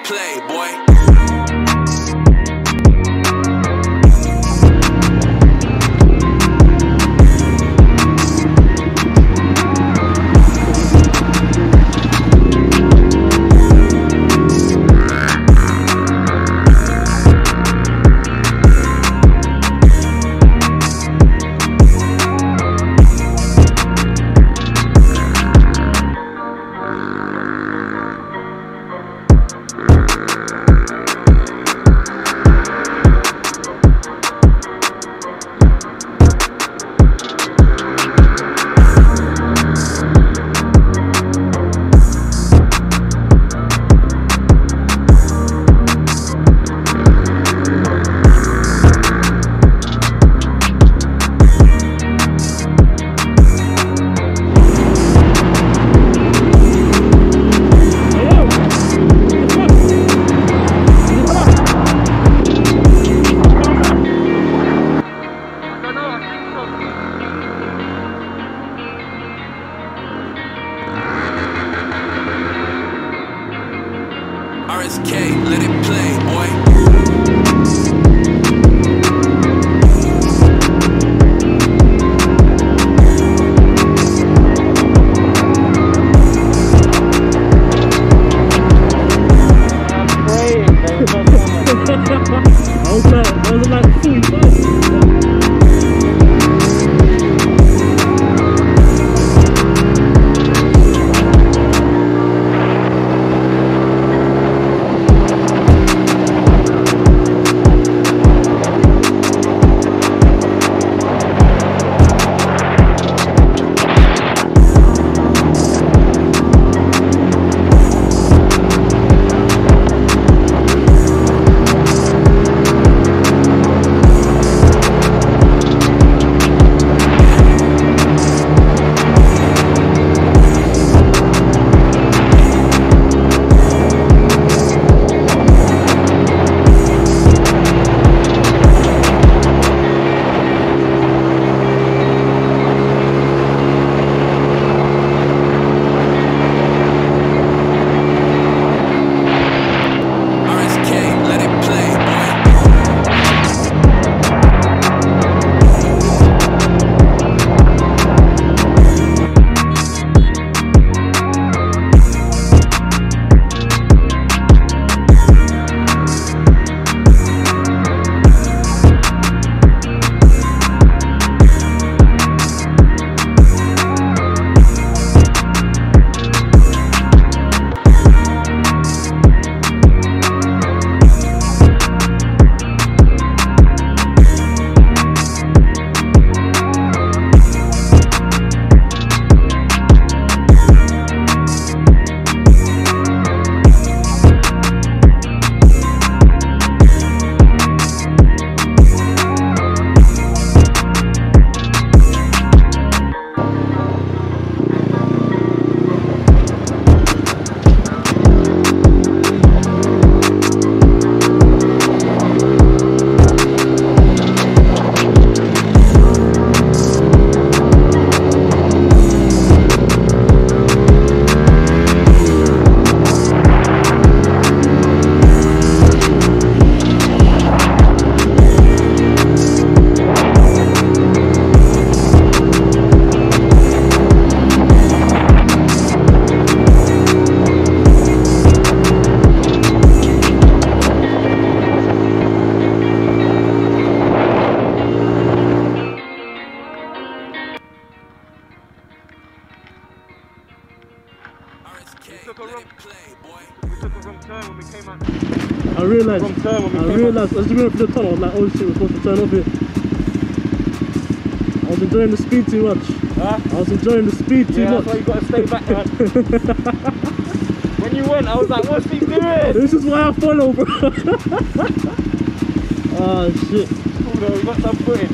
play, boy. RSK, let it play, boy. I was like 45. I realised as we went through the tunnel, I was like, oh shit, we're supposed to turn off here. I was enjoying the speed too much. Huh? I was enjoying the speed too much. That's why you got to stay back, man. When you went, I was like, what's he doing? This is why I follow, bro. Ah, shit. Cool though, we got some footage.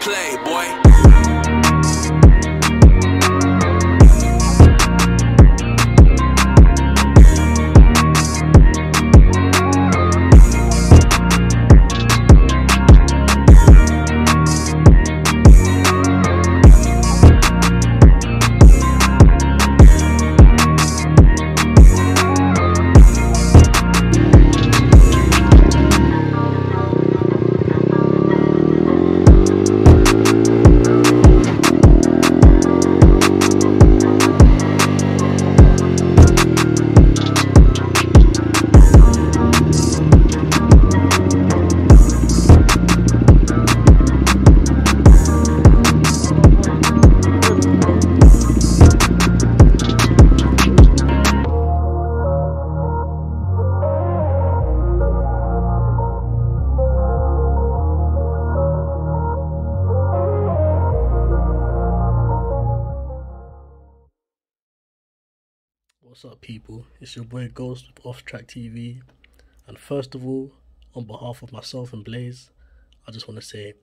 play, boy. What's up, people? It's your boy Ghost with Off Track TV, and first of all, on behalf of myself and Blaze, I just want to say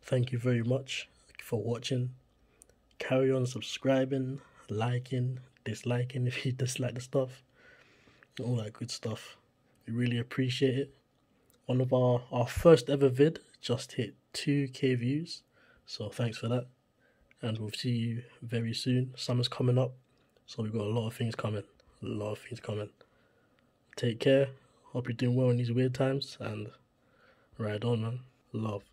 thank you very much for watching. Carry on subscribing, liking, disliking if you dislike the stuff, all that good stuff. We really appreciate it. One of our first ever vid just hit 2k views, so thanks for that, and we'll see you very soon. Summer's coming up, so we've got a lot of things coming. Take care. Hope you're doing well in these weird times, and ride on, man. Love.